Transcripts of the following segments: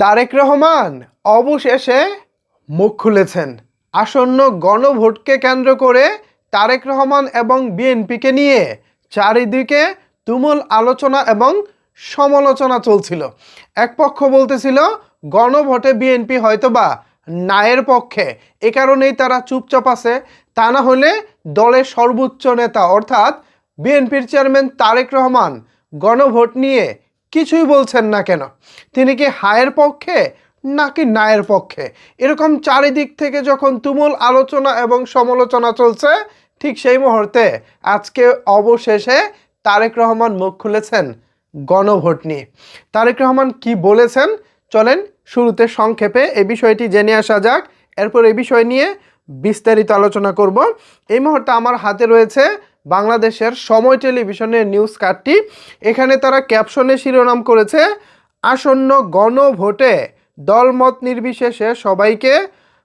তারেক রহমান অবশেষে মুখ খুলেছেন। আসন্ন গণভোটকে কেন্দ্র করে তারেক রহমান এবং বিএনপিকে নিয়ে চারিদিকে তুমুল আলোচনা এবং সমালোচনা চলছিল। এক পক্ষ বলতেছিল গণভোটে বিএনপি হয়তোবা ন্যায়ের পক্ষে, এ কারণেই তারা চুপচাপ আছে। তা না হলে দলের সর্বোচ্চ নেতা অর্থাৎ বিএনপির চেয়ারম্যান তারেক রহমান গণভোট নিয়ে কিছুই বলছেন না কেন, তিনি কি হায়ের পক্ষে নাকি ন্যায়ের পক্ষে? এরকম চারিদিক থেকে যখন তুমুল আলোচনা এবং সমালোচনা চলছে, ঠিক সেই মুহূর্তে আজকে অবশেষে তারেক রহমান মুখ খুলেছেন গণভোট নিয়ে। তারেক রহমান কি বলেছেন চলেন শুরুতে সংক্ষেপে এই বিষয়টি জেনে আসা যাক, এরপর এই বিষয় নিয়ে বিস্তারিত আলোচনা করব। এই মুহূর্তে আমার হাতে রয়েছে বাংলাদেশের সময় টেলিভিশনের নিউজ কার্ডটি। এখানে তারা ক্যাপশনে শিরোনাম করেছে, আসন্ন গণভোটে দলমত নির্বিশেষে সবাইকে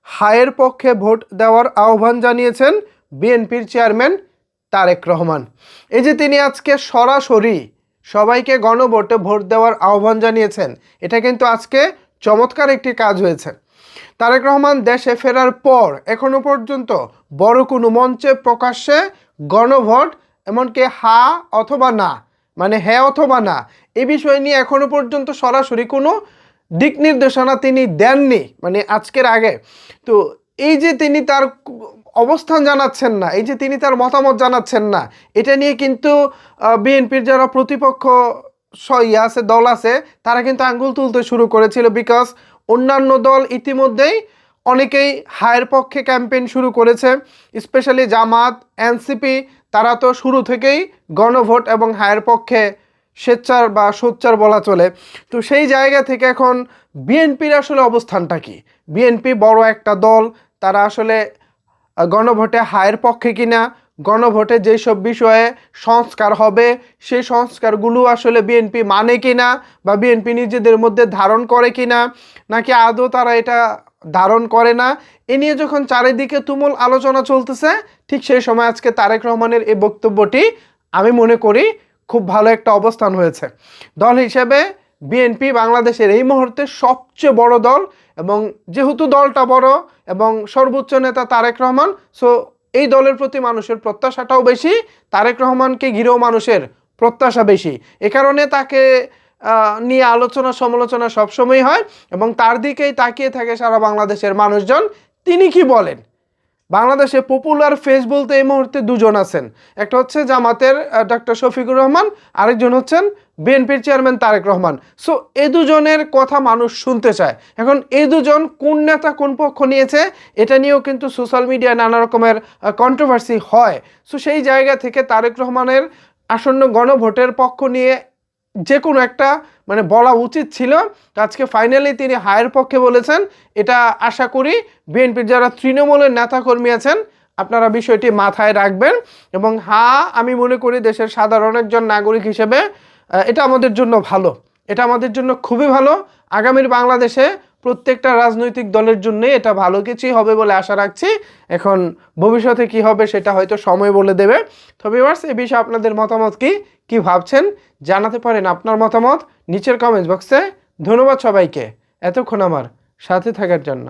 হায়ের পক্ষে ভোট দেওয়ার আহ্বান জানিয়েছেন বিএনপির চেয়ারম্যান তারেক রহমান। এই যে তিনি আজকে সরাসরি সবাইকে গণভোটে ভোট দেওয়ার আহ্বান জানিয়েছেন, এটা কিন্তু আজকে চমৎকার একটি কাজ হয়েছে। তারেক রহমান দেশে ফেরার পর এখনো পর্যন্ত বড় কোনো মঞ্চে প্রকাশ্যে গণভোট, এমনকি হা অথবা না, মানে হ্যাঁ অথবা না, এই বিষয় নিয়ে এখনো পর্যন্ত সরাসরি কোনো দিক নির্দেশনা তিনি দেননি, মানে আজকের আগে। তো এই যে তিনি তার অবস্থান জানাচ্ছেন না, এই যে তিনি তার মতামত জানাচ্ছেন না, এটা নিয়ে কিন্তু বিএনপির যারা প্রতিপক্ষ আছে, দল আছে, তারা কিন্তু আঙ্গুল তুলতে শুরু করেছিল। বিকজ অন্যান্য দল ইতিমধ্যেই অনেকেই হায়ের পক্ষে ক্যাম্পেইন শুরু করেছে, স্পেশালি জামাত, এনসিপি, তারা তো শুরু থেকেই গণভোট এবং হায়ের পক্ষে স্বেচ্ছার বা সোচ্চার বলা চলে। তো সেই জায়গা থেকে এখন বিএনপির আসলে অবস্থানটা কি? বিএনপি বড় একটা দল, তারা আসলে গণভোটে হায়ের পক্ষে কিনা, গণভোটে যেসব বিষয়ে সংস্কার হবে সেই সংস্কারগুলো আসলে বিএনপি মানে কিনা, বা বিএনপি নিজেদের মধ্যে ধারণ করে কিনা, নাকি আদৌ তারা এটা ধারণ করে না, এ নিয়ে যখন চারিদিকে তুমুল আলোচনা চলতেছে, ঠিক সেই সময় আজকে তারেক রহমানের এই বক্তব্যটি আমি মনে করি খুব ভালো একটা অবস্থান হয়েছে। দল হিসেবে বিএনপি বাংলাদেশের এই মুহূর্তে সবচেয়ে বড় দল, এবং যেহেতু দলটা বড় এবং সর্বোচ্চ নেতা তারেক রহমান, সো এই দলের প্রতি মানুষের প্রত্যাশাটাও বেশি, তারেক রহমানকে ঘিরেও মানুষের প্রত্যাশা বেশি। এ কারণে তাকে নিয়ে আলোচনা সমালোচনা সবসময় হয় এবং তার দিকেই তাকিয়ে থাকে সারা বাংলাদেশের মানুষজন। তিনি কি বলেন? বাংলাদেশে পপুলার ফেস বলতে এই মুহূর্তে দুজন আছেন, একটা হচ্ছে জামাতের ডক্টর শফিকুর রহমান, আরেকজন হচ্ছেন বিএনপির চেয়ারম্যান তারেক রহমান। সো এই দুজনের কথা মানুষ শুনতে চায়। এখন এই দুজন কোন নেতা কোন পক্ষ নিয়েছে, এটা নিয়েও কিন্তু সোশ্যাল মিডিয়ায় নানা রকমের কন্ট্রোভার্সি হয়। সো সেই জায়গা থেকে তারেক রহমানের আসন্ন গণভোটের পক্ষ নিয়ে যে কোনো একটা মানে বলা উচিত ছিল। আজকে ফাইনালি তিনি হায়ের পক্ষে বলেছেন। এটা আশা করি বিএনপির যারা তৃণমূলের নেতাকর্মী আছেন আপনারা বিষয়টি মাথায় রাখবেন। এবং আমি মনে করি দেশের সাধারণ একজন নাগরিক হিসেবে এটা আমাদের জন্য ভালো, এটা আমাদের জন্য খুবই ভালো। আগামীর বাংলাদেশে প্রত্যেকটা রাজনৈতিক দলের জন্য এটা ভালো কিছুই হবে বলে আশা রাখছি। এখন ভবিষ্যতে কি হবে সেটা হয়তো সময় বলে দেবে। তো ভিউয়ার্স, এই বিষয়ে আপনাদের মতামত কি ভাবছেন জানাতে পারেন আপনার মতামত নিচের কমেন্টস বক্সে। ধন্যবাদ সবাইকে এতক্ষণ আমার সাথে থাকার জন্য।